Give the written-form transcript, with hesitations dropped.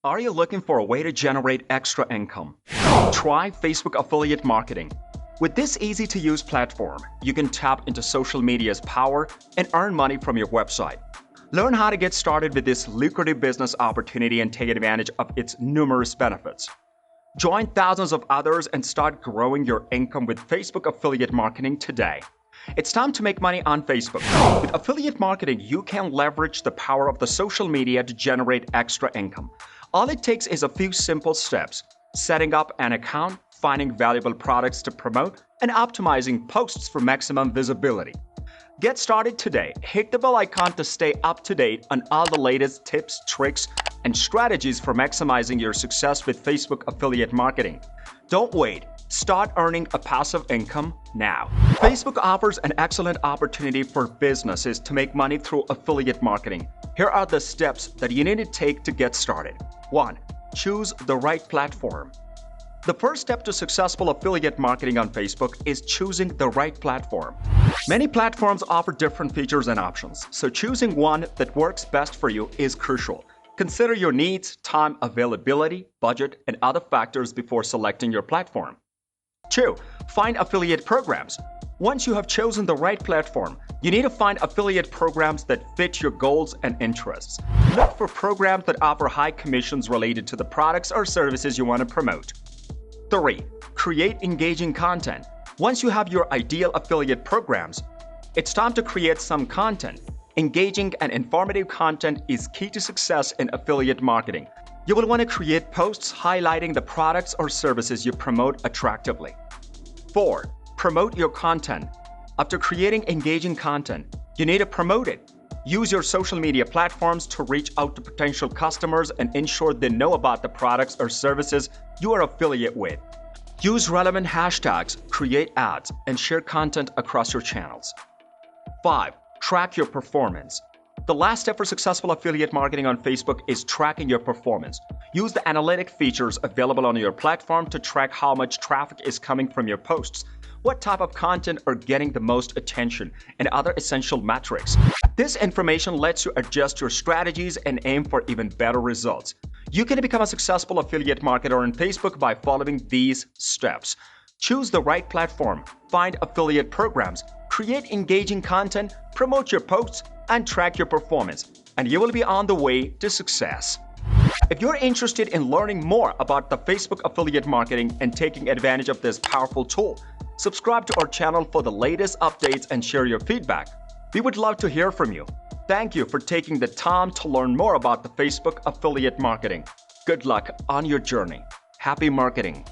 Are you looking for a way to generate extra income? Try Facebook affiliate marketing. With this easy-to-use platform, you can tap into social media's power and earn money from your website. Learn how to get started with this lucrative business opportunity and take advantage of its numerous benefits. Join thousands of others and start growing your income with Facebook affiliate marketing today. It's time to make money on Facebook. With affiliate marketing, you can leverage the power of the social media to generate extra income. All it takes is a few simple steps: setting up an account, finding valuable products to promote, and optimizing posts for maximum visibility. Get started today. Hit the bell icon to stay up to date on all the latest tips, tricks, and strategies for maximizing your success with Facebook affiliate marketing. Don't wait. Start earning a passive income now. Facebook offers an excellent opportunity for businesses to make money through affiliate marketing. Here are the steps that you need to take to get started. 1. Choose the right platform. The first step to successful affiliate marketing on Facebook is choosing the right platform. Many platforms offer different features and options, so choosing one that works best for you is crucial. Consider your needs, time availability, budget, and other factors before selecting your platform. 2. Find affiliate programs. Once you have chosen the right platform, you need to find affiliate programs that fit your goals and interests. Look for programs that offer high commissions related to the products or services you want to promote. 3. Create engaging content. Once you have your ideal affiliate programs, it's time to create some content. Engaging and informative content is key to success in affiliate marketing. You will want to create posts highlighting the products or services you promote attractively. 4. Promote your content. After creating engaging content, you need to promote it. Use your social media platforms to reach out to potential customers and ensure they know about the products or services you are affiliate with. Use relevant hashtags, create ads, and share content across your channels. 5. Track your performance. The last step for successful affiliate marketing on Facebook is tracking your performance. Use the analytic features available on your platform to track how much traffic is coming from your posts, what type of content are getting the most attention, and other essential metrics. This information lets you adjust your strategies and aim for even better results. You can become a successful affiliate marketer on Facebook by following these steps. Choose the right platform, find affiliate programs, create engaging content, promote your posts, and track your performance, and you will be on the way to success. If you're interested in learning more about the Facebook affiliate marketing and taking advantage of this powerful tool, subscribe to our channel for the latest updates and share your feedback. We would love to hear from you. Thank you for taking the time to learn more about the Facebook affiliate marketing. Good luck on your journey. Happy marketing!